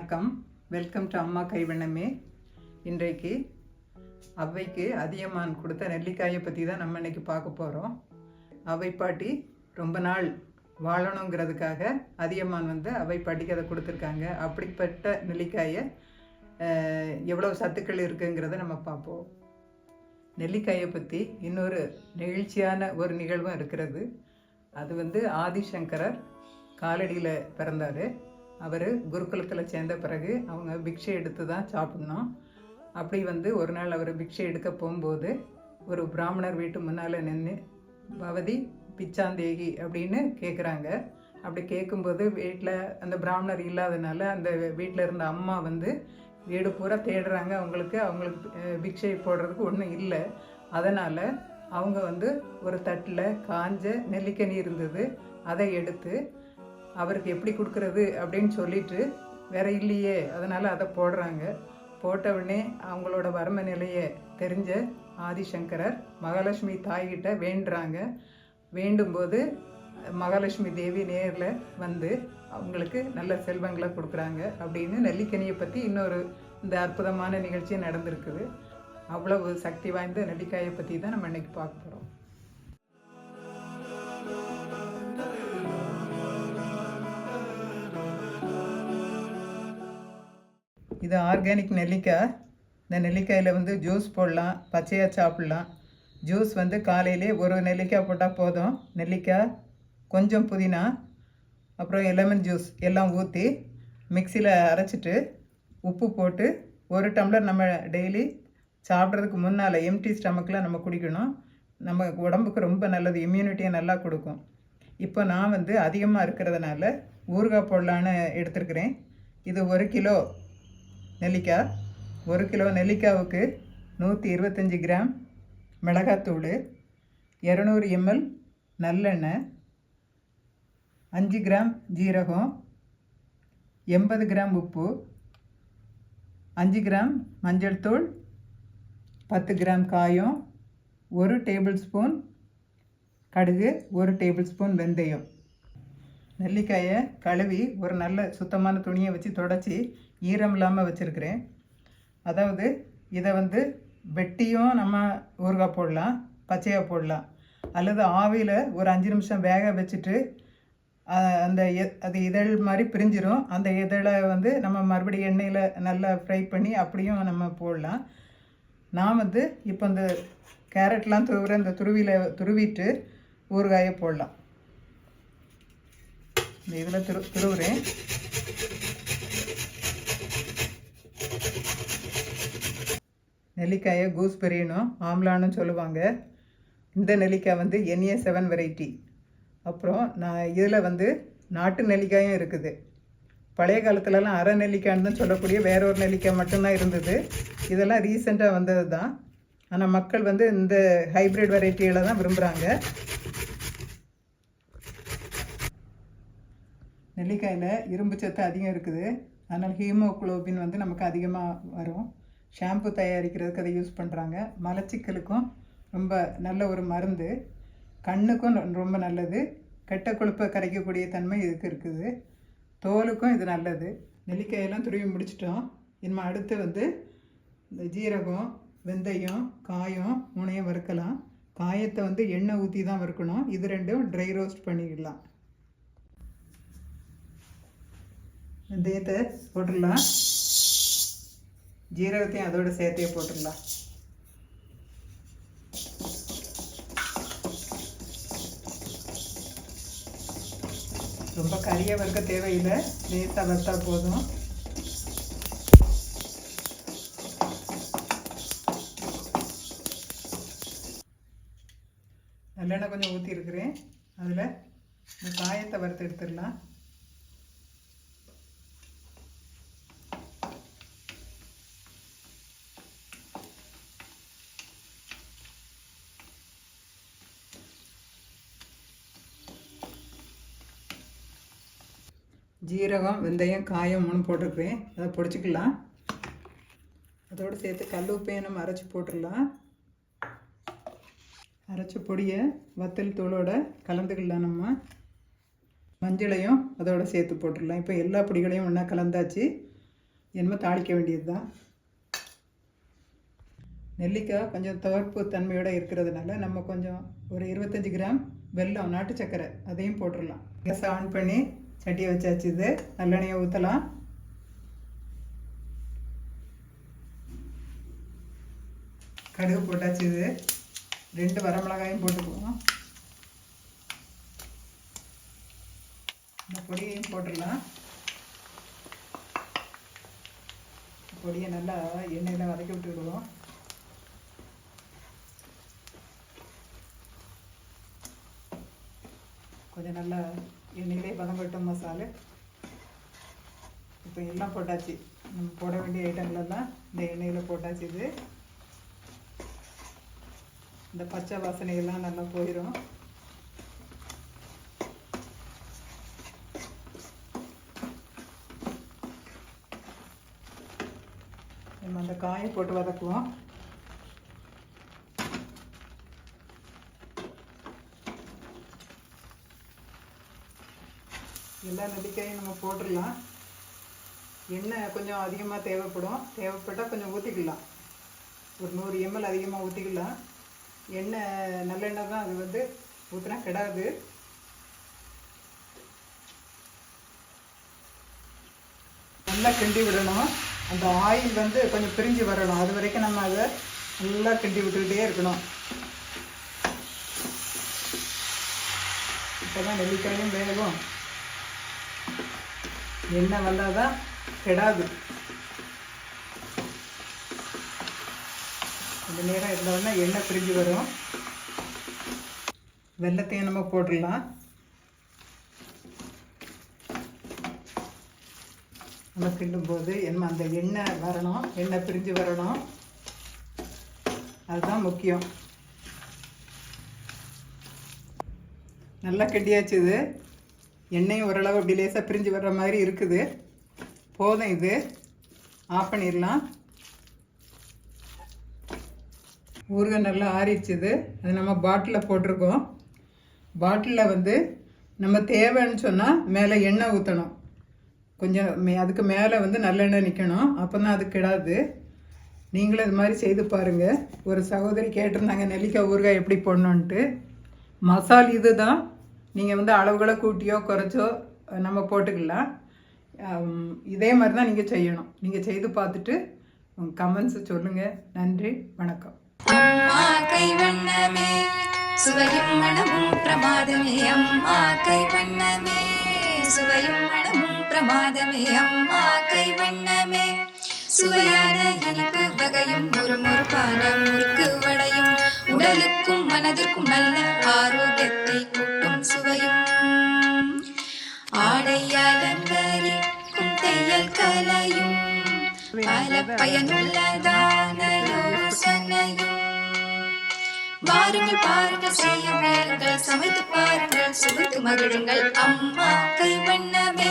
வணக்கம். Welcome to அம்மா கைவண்ணமே. இன்றைக்கு ஔவைக்கு அதியமான் கொடுத்த நெல்லிக்காயை பற்றி தான் நம்ம இன்னைக்கு பார்க்க போகிறோம். ஔவை பாட்டி ரொம்ப நாள் வாழணுங்கிறதுக்காக அதியமான் ஔவை பாட்டிக்கு அதை கொடுத்துருக்காங்க. அப்படிப்பட்ட நெல்லிக்காயை எவ்வளோ சத்துக்கள் இருக்குங்கிறத நம்ம பார்ப்போம். நெல்லிக்காயை பற்றி இன்னொரு நெகிழ்ச்சியான ஒரு நிகழ்வும் இருக்கிறது. அது ஆதிசங்கரர் காலடியில் பிறந்தார். அவர் குருகுலத்தில் சேர்ந்த பிறகு அவங்க பிக்ஷை எடுத்து தான் சாப்பிட்ணும். அப்படி ஒரு நாள் அவர் பிக்ஷை எடுக்க போகும்போது ஒரு பிராமணர் வீட்டு முன்னால் நின்று பவதி பிச்சாந்தேகி அப்படின்னு கேட்குறாங்க. அப்படி கேட்கும்போது வீட்டில் அந்த பிராமணர் இல்லாதனால அந்த வீட்டில் இருந்த அம்மா வீடு பூரா தேடுறாங்க. அவங்களுக்கு பிக்ஷை போடுறதுக்கு ஒன்றும் இல்லை. அதனால் அவங்க ஒரு தட்டில் காஞ்ச நெல்லிக்கனி இருந்தது. அதை எடுத்து அவருக்கு எப்படி கொடுக்குறது அப்படின்னு சொல்லிட்டு வேற இல்லையே, அதனால் அதை போடுறாங்க. போட்ட உடனே அவங்களோட வறுமை நிலையை தெரிஞ்ச ஆதிசங்கரர் மகாலட்சுமி தாய்கிட்ட வேண்டுறாங்க. வேண்டும்போது மகாலட்சுமி தேவி நேரில் அவங்களுக்கு நல்ல செல்வங்களை கொடுக்குறாங்க அப்படின்னு நெல்லிக்கனியை பற்றி இன்னொரு இந்த அற்புதமான நிகழ்ச்சி நடந்திருக்குது. அவ்வளவு சக்தி வாய்ந்த நெல்லிக்காயை பற்றி தான் நம்ம இன்னைக்கு பார்க்க போகிறோம். இது ஆர்கானிக் நெல்லிக்காய். இந்த நெல்லிக்காயில் ஜூஸ் போடலாம், பச்சையாக சாப்பிட்லாம். ஜூஸ் காலையிலே ஒரு நெல்லிக்காய் போட்டால் போதும். நெல்லிக்காய், கொஞ்சம் புதினா, அப்புறம் லெமன் ஜூஸ் எல்லாம் ஊற்றி மிக்சியில் அரைச்சிட்டு உப்பு போட்டு 1 டம்ளர் நம்ம டெய்லி சாப்பிட்றதுக்கு முன்னால் எம்டி ஸ்டமக்கில் நம்ம குடிக்கணும். நம்ம உடம்புக்கு ரொம்ப நல்லது, இம்யூனிட்டியை நல்லா கொடுக்கும். இப்போ நான் அதிகமாக இருக்கிறதுனால ஊறுகாய் போடலான்னு எடுத்துருக்கிறேன். இது 1 கிலோ நெல்லிக்காய். 1 கிலோ நெல்லிக்காவுக்கு 125 கிராம் மிளகாத்தூள், 200 ml நல்லெண்ணெய், 5 கிராம் ஜீரகம், 80 கிராம் உப்பு, 5 கிராம் மஞ்சள் தூள், 10 கிராம் காயம், 1 டேபிள் ஸ்பூன் கடுகு, 1 டேபிள் ஸ்பூன் வெந்தயம். நெல்லிக்காயை கழுவி ஒரு நல்ல சுத்தமான துணியை வச்சு தொடச்சி ஈரம் இல்லாமல் வச்சுருக்கிறேன். அதாவது இதை வெட்டியும் நம்ம ஊறுகாய் போடலாம், பச்சையாக போடலாம், அல்லது ஆவியில் ஒரு 5 நிமிஷம் வேக வச்சுட்டு அது இதழ் மாதிரி பிரிஞ்சிடும். அந்த இதழை நம்ம மறுபடியும் எண்ணெயில் நல்லா ஃப்ரை பண்ணி அப்படியும் நம்ம போடலாம். நான் இப்போ இந்த கேரட்லாம் இந்த துருவிட்டு ஊறுகாயை போடலாம். இந்த இதில் துருவுறேன். நெல்லிக்காயை கூஸ்பெரினும் ஆம்லான்னு சொல்லுவாங்க. இந்த நெல்லிக்காய் NA7 வெரைட்டி. அப்புறம் நான் இதில் நாட்டு நெல்லிக்காயும் இருக்குது. பழைய காலத்துலலாம் அரை நெல்லிக்காய்ன்னு தான் சொல்லக்கூடிய வேற ஒரு நெல்லிக்காய் மட்டும்தான் இருந்தது. இதெல்லாம் ரீசெண்டாக வந்தது தான். ஆனால் மக்கள் இந்த ஹைப்ரிட் வெரைட்டிகளை தான் விரும்புகிறாங்க. நெல்லிக்காயில் இரும்பு சத்து அதிகம் இருக்குது. அதனால் ஹீமோகுளோபின் நமக்கு அதிகமாக வரும். ஷாம்பு தயாரிக்கிறதுக்கு அதை யூஸ் பண்ணுறாங்க. மலச்சிக்கலுக்கும் ரொம்ப நல்ல ஒரு மருந்து. கண்ணுக்கும் ரொம்ப நல்லது. கெட்ட கொழுப்பை கரைக்கக்கூடிய தன்மை இதுக்கு இருக்குது. தோலுக்கும் இது நல்லது. நெல்லிக்காயெல்லாம் துருவி முடிச்சிட்டோம். இனிமேல் அடுத்து இந்த ஜீரகம், வெந்தயம், காயம் 3 வறுக்கலாம். காயத்தை எண்ணெய் ஊற்றி தான் வறுக்கணும். இது 2 ட்ரை ரோஸ்ட் பண்ணிக்கலாம். வெந்தயத்தை போட்டுடலாம். ஜீரகத்தையும் அதோட சேர்த்தே போட்டுடலாம். ரொம்ப கறியை வறுக்க தேவையில்லை, லேசாக வறுத்தா போதும். நல்லெண்ணெய் கொஞ்சம் ஊற்றிருக்கிறேன். அதில் இந்த காயத்தை வறுத்து எடுத்துடலாம். ஜீரகம், வெந்தயம், காயம் 3 போட்டிருக்கிறேன். அதை பொடிச்சிக்கலாம். அதோடு சேர்த்து கல் உப்பையும் நம்ம அரைச்சி போட்டுடலாம். அரைச்ச பொடியை வத்தல் தூளோட கலந்துக்கலாம். நம்ம மஞ்சளையும் அதோடு சேர்த்து போட்டுடலாம். இப்போ எல்லா பொடிகளையும் ஒன்றா கலந்தாச்சு. என்னமோ தாளிக்க வேண்டியது தான். நெல்லிக்காய் கொஞ்சம் துவர்ப்பு தன்மையோடு இருக்கிறதுனால நம்ம கொஞ்சம் ஒரு 25 கிராம் வெல்லம், நாட்டு சர்க்கரை அதையும் போட்டுடலாம். கேஸை ஆன் பண்ணி சட்டியை வச்சாச்சு. இது நல்லெண்ணெயை ஊற்றலாம். கடுகு போட்டாச்சு. இது 2 வரமிளகாயும் போட்டுக்குவோம். இந்த பொடியையும் போட்டுடலாம். பொடியை நல்லா எண்ணெயில் வதக்கி விட்டுடுவோம். கொஞ்சம் நல்லா எண்ணெயிலே பதங்கட்டும் மசாலா. இப்போ எல்லாம் போட்டாச்சு. நம்ம போட வேண்டிய ஐட்டங்களெல்லாம் இந்த எண்ணெயில் போட்டாச்சு. இது இந்த பச்சை வாசனையெல்லாம் நல்லா போயிடும். நம்ம அந்த காயை போட்டு வதக்குவோம். எல்லா நெல்லிக்காயும் நம்ம போட்டுடலாம். எண்ணெய் கொஞ்சம் அதிகமாக தேவைப்பட்டால் கொஞ்சம் ஊற்றிக்கலாம். ஒரு 100 ml அதிகமாக ஊற்றிக்கலாம். எண்ணெய் நல்லெண்ணெய் தான், அது வந்து ஊற்றினா கெடாது. நல்லா கிண்டி விடணும். அந்த ஆயில் வந்து கொஞ்சம் பிரிஞ்சு வரணும். அது வரைக்கும் நம்ம அதை நல்லா கிண்டி விட்டுக்கிட்டே இருக்கணும். இப்போ தான் நெல்லிக்காயும் வேகும். எண்ணெய் வந்தால் தான் கெடாது. இந்த நேரம் இருந்தோன்னா எண்ணெய் பிரிஞ்சு வரும். வெல்லத்தையும் நம்ம போட்டுடலாம். நம்ம கிண்டும்போது அந்த எண்ணெய் வரணும், எண்ணெய் பிரிஞ்சு வரணும். அதுதான் முக்கியம். நல்லா கிண்டியாச்சு. இது எண்ணெயும் ஓரளவு அப்படி லேசாக பிரிஞ்சு வர்ற மாதிரி இருக்குது. போதும். இது ஆஃப் பண்ணிடலாம். ஊறுகாய் நல்லா ஆறிடுச்சுது. அது நம்ம பாட்டிலில் போட்டிருக்கோம். பாட்டிலில் வந்து நம்ம தேவைன்னு சொன்னால் மேலே எண்ணெய் ஊற்றணும். கொஞ்சம் அதுக்கு மேலே வந்து நல்லெண்ணெய் நிற்கணும். அப்போ தான் அது கிடாது. நீங்களும் இது மாதிரி செய்து பாருங்கள். ஒரு சகோதரி கேட்டிருந்தாங்க நெல்லிக்காய் ஊறுகாய் எப்படி போடணுன்ட்டு. மசாலா இது தான். நீங்கள் வந்து அளவுகளை கூட்டியோ குறைச்சோ நம்ம போட்டுக்கலாம். இதே மாதிரி தான் நீங்கள் செய்யணும். நீங்கள் செய்து பார்த்துட்டு கமெண்ட்ஸ் சொல்லுங்கள். நன்றி, வணக்கம். அம்மா கைவண்ணமே சுவையும் மனமும் பிரமாதமே. அம்மா கைவண்ணமே சுவையும் மனமும் பிரமாதமே. அம்மா கைவண்ணமே சுவையான இனிப்பு வகையும் முறுமுறுப்பான முறுக்கு வடையும் உடலுக்கும் மனதிற்கும் நல்ல ஆரோக்கியத்தை கூட்டும் சுவையும் ஆடை அலங்கரிக்கும் தையல் கலையும் பல பயனுள்ளதான யோசனையும். வாருங்கள் பாருங்கள், செய்ய முயலுங்கள், சமைத்து பாருங்கள், சுவைத்து மகிழுங்கள். அம்மா கைவண்ணமே.